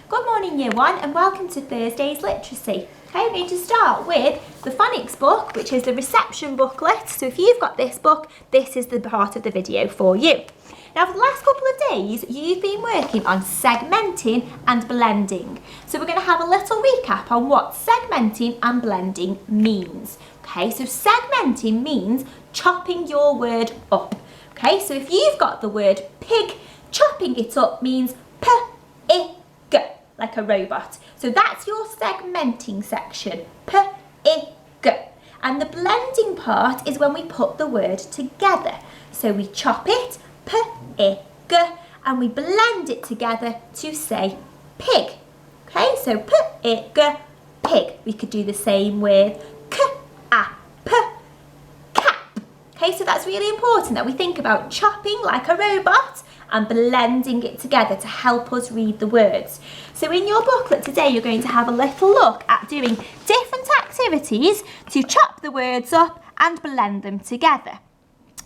Good morning Year 1 and welcome to Thursday's Literacy. Okay, we're going to start with the phonics book, which is the reception booklet. So if you've got this book, this is the part of the video for you. Now for the last couple of days, you've been working on segmenting and blending. So we're going to have a little recap on what segmenting and blending means. Okay, so segmenting means chopping your word up. Okay, so if you've got the word pig, chopping it up means p-i-g, like a robot. So that's your segmenting section, p-i-g. And the blending part is when we put the word together. So we chop it, p-i-g, and we blend it together to say pig. Okay, so p-i-g, pig. We could do the same with k-a-p, cap. Okay, so that's really important that we think about chopping like a robot and blending it together to help us read the words. So in your booklet today, you're going to have a little look at doing different activities to chop the words up and blend them together.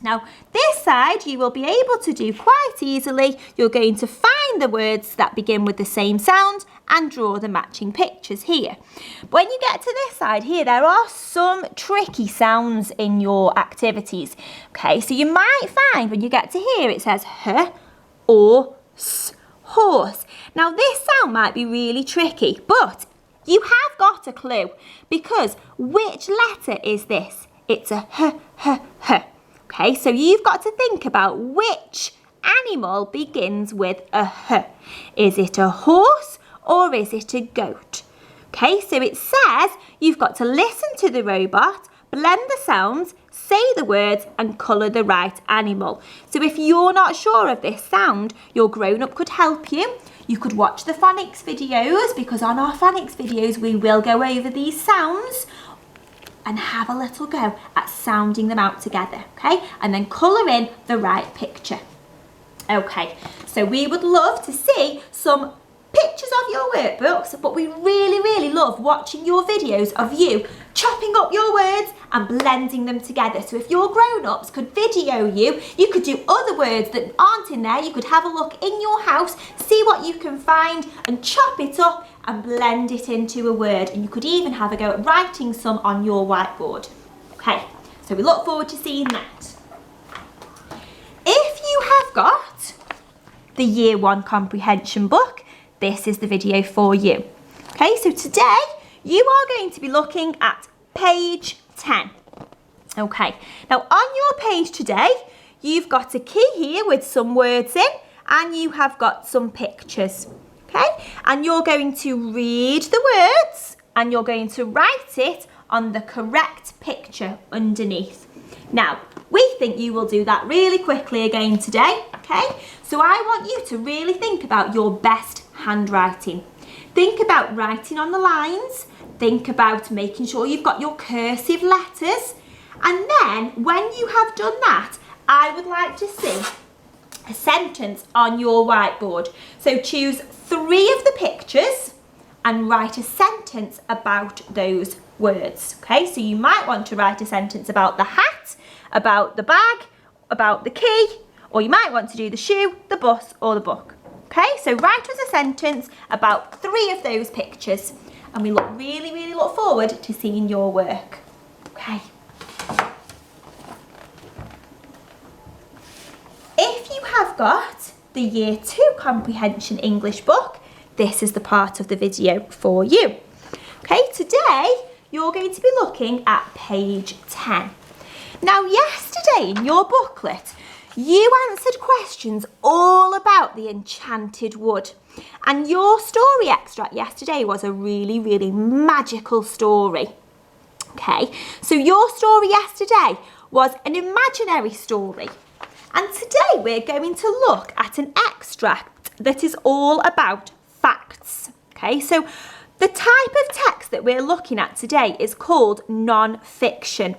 Now, this side you will be able to do quite easily. You're going to find the words that begin with the same sound and draw the matching pictures here. But when you get to this side here, there are some tricky sounds in your activities. Okay, so you might find when you get to here, it says h or s, horse. Now, this sound might be really tricky, but you have got a clue because which letter is this? It's a h. Okay, so you've got to think about which animal begins with a h. Is it a horse or is it a goat? Okay, so it says you've got to listen to the robot, blend the sounds, say the words and colour the right animal. So if you're not sure of this sound, your grown-up could help you. You could watch the phonics videos because on our phonics videos we will go over these sounds and have a little go at sounding them out together, okay? And then colour in the right picture. Okay, so we would love to see some pictures of your workbooks, but we really love watching your videos of you chopping up your words and blending them together. So if your grown-ups could video you, you could do other words that aren't in there. You could have a look in your house, see what you can find and chop it up and blend it into a word. And you could even have a go at writing some on your whiteboard. Okay, so we look forward to seeing that. If you have got the Year 1 comprehension book, this is the video for you. Okay, so today you are going to be looking at page 10. Okay, now on your page today, you've got a key here with some words in and you have got some pictures. Okay, and you're going to read the words and you're going to write it on the correct picture underneath. Now, we think you will do that really quickly again today, okay? So I want you to really think about your best handwriting. Think about writing on the lines. Think about making sure you've got your cursive letters. And then when you have done that, I would like to see a sentence on your whiteboard. So choose 3 of the pictures and write a sentence about those words. Okay, so you might want to write a sentence about the hat, about the bag, about the key, or you might want to do the shoe, the bus, or the book. Okay, so write us a sentence about 3 of those pictures, and we really look forward to seeing your work. Okay. If you have got the Year 2 Comprehension English book, this is the part of the video for you. Okay, today you're going to be looking at page 10. Now, yesterday in your booklet, you answered questions all about the enchanted wood. And your story extract yesterday was a really magical story. Okay, so your story yesterday was an imaginary story. And today we're going to look at an extract that is all about facts. Okay, so the type of text that we're looking at today is called non-fiction.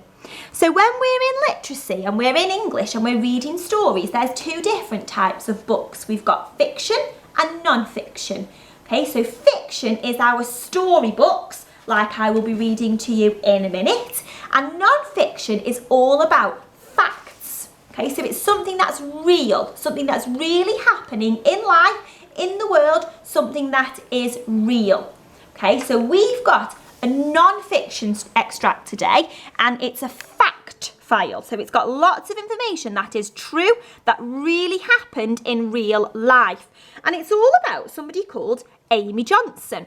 So when we're in literacy and we're in English and we're reading stories, there's 2 different types of books. We've got fiction and non-fiction. Okay, so fiction is our storybooks, like I will be reading to you in a minute, and non-fiction is all about facts. Okay, so it's something that's real, something that's really happening in life, in the world, something that is real. Okay, so we've got a non-fiction extract today, and it's a fact file. So it's got lots of information that is true, that really happened in real life. And it's all about somebody called Amy Johnson.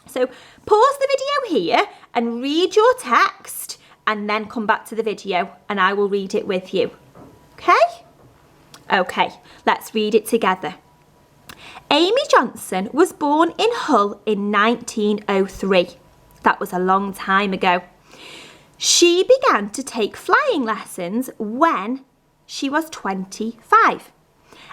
So pause the video here and read your text, and then come back to the video and I will read it with you. Okay? Okay, let's read it together. Amy Johnson was born in Hull in 1903. That was a long time ago. She began to take flying lessons when she was 25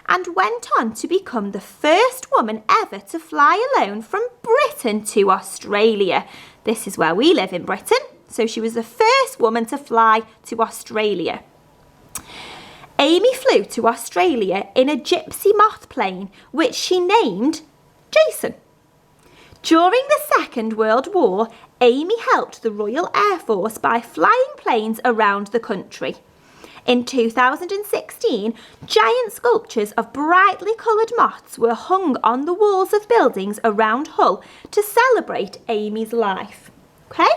and went on to become the first woman ever to fly alone from Britain to Australia. This is where we live in Britain. So she was the first woman to fly to Australia. Amy flew to Australia in a gypsy moth plane, which she named Jason. During the Second World War, Amy helped the Royal Air Force by flying planes around the country. In 2016, giant sculptures of brightly coloured moths were hung on the walls of buildings around Hull to celebrate Amy's life. Okay?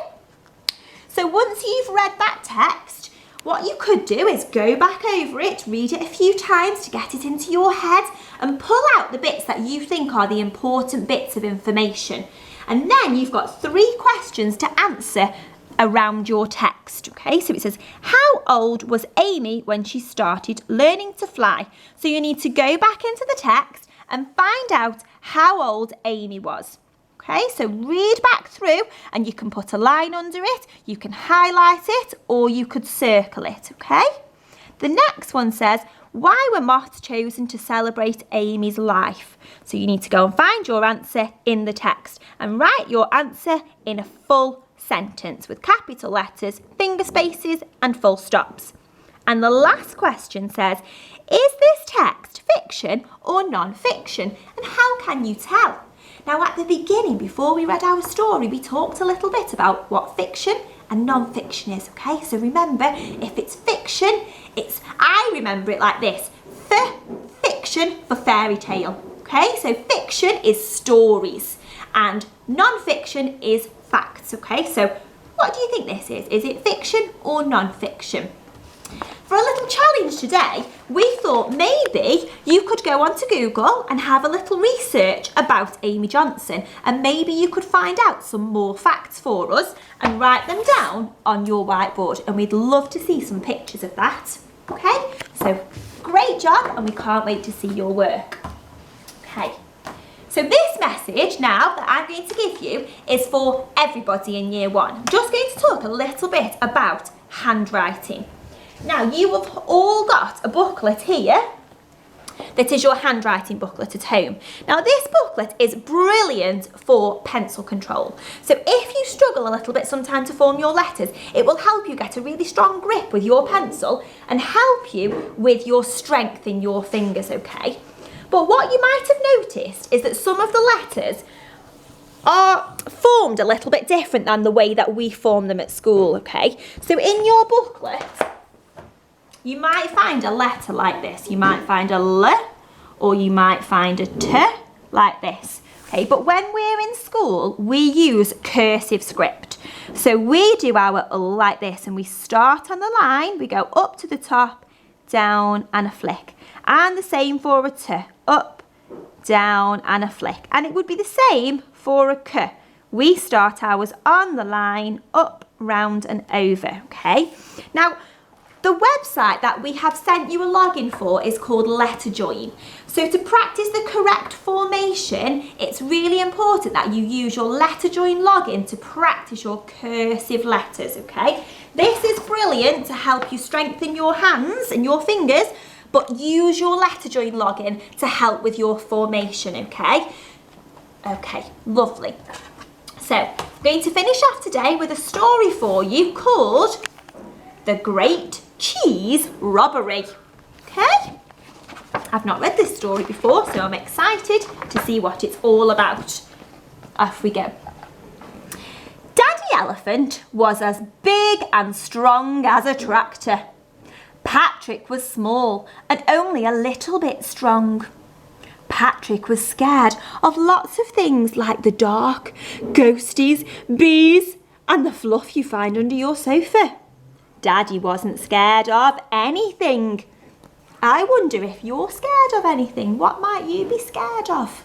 So once you've read that text, what you could do is go back over it, read it a few times to get it into your head, and pull out the bits that you think are the important bits of information. And then you've got 3 questions to answer around your text. Okay, so it says, how old was Amy when she started learning to fly? So you need to go back into the text and find out how old Amy was. Okay, so read back through and you can put a line under it, you can highlight it, or you could circle it, okay? The next one says, why were moths chosen to celebrate Amy's life? So you need to go and find your answer in the text and write your answer in a full sentence with capital letters, finger spaces and full stops. And the last question says, is this text fiction or non-fiction? And how can you tell? Now at the beginning, before we read our story, we talked a little bit about what fiction and non-fiction is, okay? So remember, if it's fiction, I remember it like this, fiction for fairy tale, okay? So fiction is stories and non-fiction is facts, okay? So what do you think this is? Is it fiction or non-fiction? For a little challenge today, we thought maybe you could go onto Google and have a little research about Amy Johnson, and maybe you could find out some more facts for us and write them down on your whiteboard, and we'd love to see some pictures of that. Okay, so great job, and we can't wait to see your work. Okay, so this message now that I'm going to give you is for everybody in year 1. I'm just going to talk a little bit about handwriting. Now, you have all got a booklet here that is your handwriting booklet at home. Now, this booklet is brilliant for pencil control. So if you struggle a little bit sometimes to form your letters, it will help you get a really strong grip with your pencil and help you with your strength in your fingers, okay? But what you might have noticed is that some of the letters are formed a little bit different than the way that we form them at school, okay? So in your booklet, you might find a letter like this. You might find a L, or you might find a T like this. Okay, but when we're in school, we use cursive script. So we do our L like this, and we start on the line, we go up to the top, down and a flick. And the same for a T, up, down and a flick. And it would be the same for a K. We start ours on the line, up, round and over, okay? Now, the website that we have sent you a login for is called Letterjoin. So to practice the correct formation, it's really important that you use your Letterjoin login to practice your cursive letters, okay? This is brilliant to help you strengthen your hands and your fingers, but use your Letterjoin login to help with your formation, okay? Okay, lovely. So, I'm going to finish off today with a story for you called The Great Cheese Robbery. Okay? I've not read this story before, so I'm excited to see what it's all about. Off we go. Daddy Elephant was as big and strong as a tractor. Patrick was small and only a little bit strong. Patrick was scared of lots of things like the dark, ghosties, bees, and the fluff you find under your sofa. Daddy wasn't scared of anything. I wonder if you're scared of anything. What might you be scared of?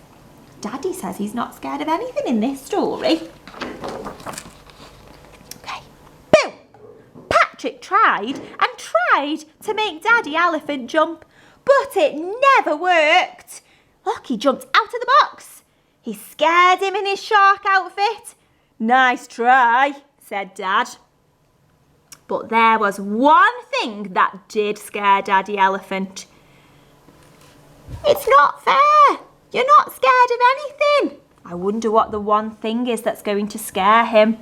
Daddy says he's not scared of anything in this story. Okay. Boom! Patrick tried and tried to make Daddy Elephant jump, but it never worked. Look, he jumped out of the box. He scared him in his shark outfit. Nice try, said Dad. But there was one thing that did scare Daddy Elephant. It's not fair. You're not scared of anything. I wonder what the one thing is that's going to scare him.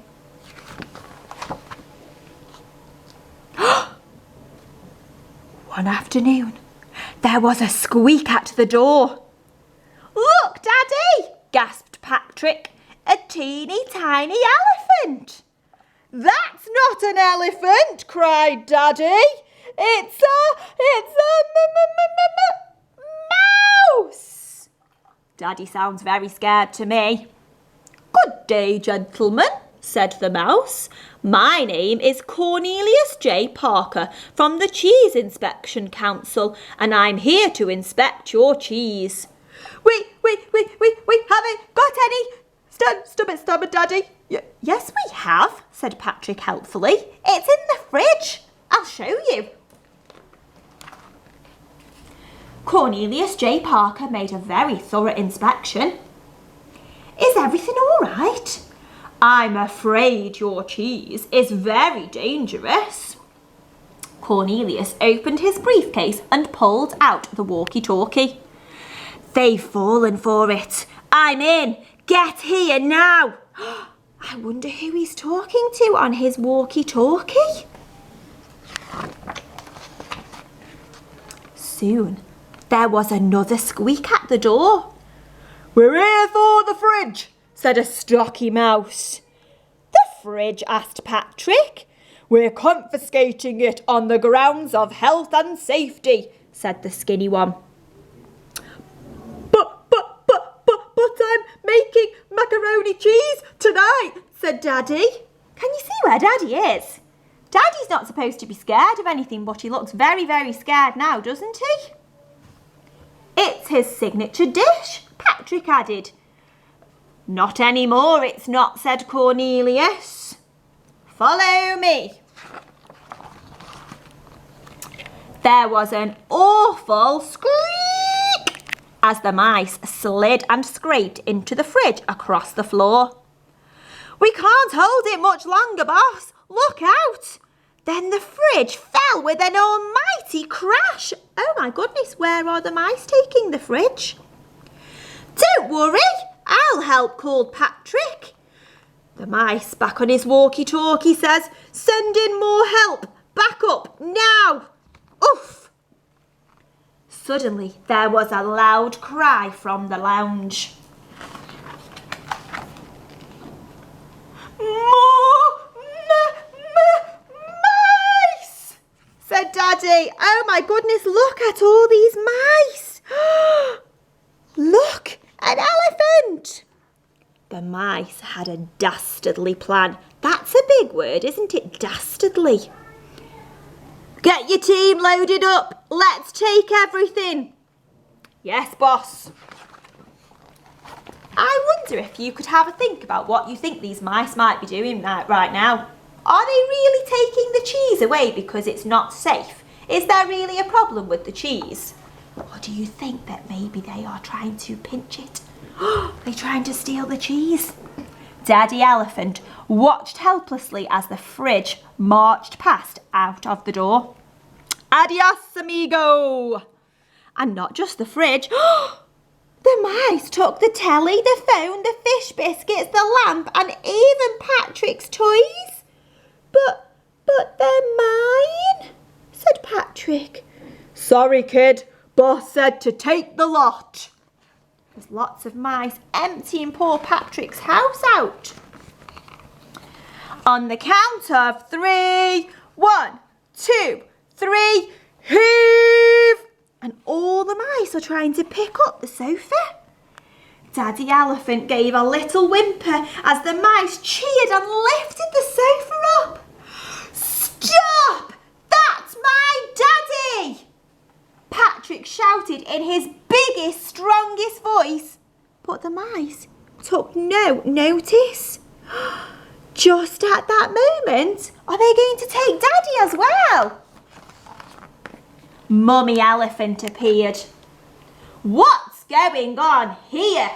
One afternoon, there was a squeak at the door. Look, Daddy, gasped Patrick. A teeny tiny elephant. That's not an elephant, cried Daddy. It's a mouse. Daddy sounds very scared to me. Good day, gentlemen, said the mouse. My name is Cornelius J. Parker from the Cheese Inspection Council, and I'm here to inspect your cheese. We haven't got any. Stubborn, Daddy. Yes, we have, said Patrick helpfully. It's in the fridge. I'll show you. Cornelius J. Parker made a very thorough inspection. Is everything all right? I'm afraid your cheese is very dangerous. Cornelius opened his briefcase and pulled out the walkie-talkie. They've fallen for it. I'm in. Get here now. I wonder who he's talking to on his walkie-talkie. Soon, there was another squeak at the door. We're here for the fridge, said a stocky mouse. The fridge? Asked Patrick. We're confiscating it on the grounds of health and safety, said the skinny one. But I'm making macaroni cheese tonight, said Daddy. Can you see where Daddy is? Daddy's not supposed to be scared of anything, but he looks very, very scared now, doesn't he? It's his signature dish, Patrick added. Not anymore, it's not, said Cornelius. Follow me. There was an awful squeak as the mice slid and scraped into the fridge across the floor. We can't hold it much longer, boss. Look out. Then the fridge fell with an almighty crash. Oh my goodness, where are the mice taking the fridge? Don't worry, I'll help, called Patrick. The mice back on his walkie-talkie says, send in more help. Back up now. Oof. Suddenly, there was a loud cry from the lounge. More mice, said Daddy. Oh my goodness, look at all these mice. Look, an elephant. The mice had a dastardly plan. That's a big word, isn't it? Dastardly. Get your team loaded up. Let's take everything. Yes, boss. I wonder if you could have a think about what you think these mice might be doing right now. Are they really taking the cheese away because it's not safe? Is there really a problem with the cheese? Or do you think that maybe they are trying to pinch it? They're trying to steal the cheese? Daddy Elephant watched helplessly as the fridge marched past out of the door. Adios, amigo! And not just the fridge. The mice took the telly, the phone, the fish biscuits, the lamp, and even Patrick's toys. But they're mine, said Patrick. Sorry, kid. Boss said to take the lot. There's lots of mice emptying poor Patrick's house out. On the count of 3, 1, 2, 3, heave! and all the mice are trying to pick up the sofa. Daddy Elephant gave a little whimper as the mice cheered and lifted the sofa up. Stop! That's my daddy! Patrick shouted in his biggest, strongest voice, but the mice took no notice. Just at that moment, are they going to take Daddy as well? Mummy Elephant appeared. What's going on here?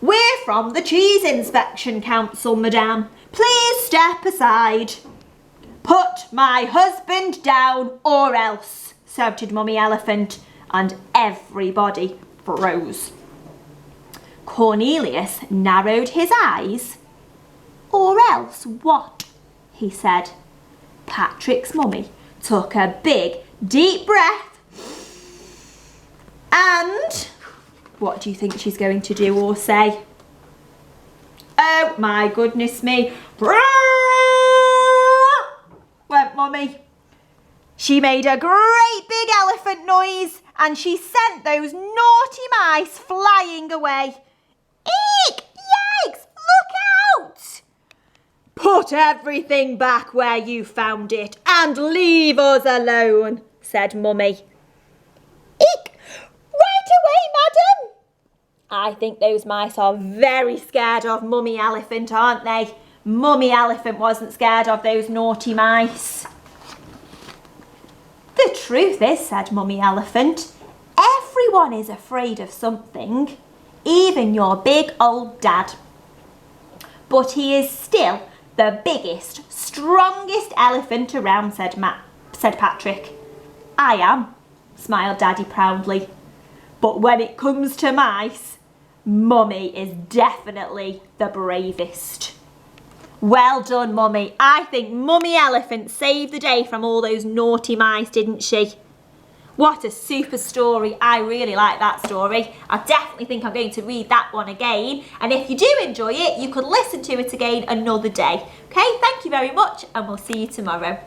We're from the Cheese Inspection Council, Madame. Please step aside. Put my husband down or else, shouted Mummy Elephant, and everybody froze. Cornelius narrowed his eyes. Or else what? He said. Patrick's mummy took a big, deep breath. And what do you think she's going to do or say? Oh my goodness me. Went Mummy. She made a great big elephant noise and she sent those naughty mice flying away. Eek! Yikes! Look out! Put everything back where you found it and leave us alone, said Mummy. Eek! Right away, madam! I think those mice are very scared of Mummy Elephant, aren't they? Mummy Elephant wasn't scared of those naughty mice. The truth is, said Mummy Elephant, everyone is afraid of something, even your big old dad. But he is still the biggest, strongest elephant around, said Patrick. I am, smiled Daddy proudly. But when it comes to mice, Mummy is definitely the bravest. Well done, Mummy. I think Mummy Elephant saved the day from all those naughty mice, didn't she? What a super story. I really like that story. I definitely think I'm going to read that one again. And if you do enjoy it, you could listen to it again another day. Okay, thank you very much and we'll see you tomorrow.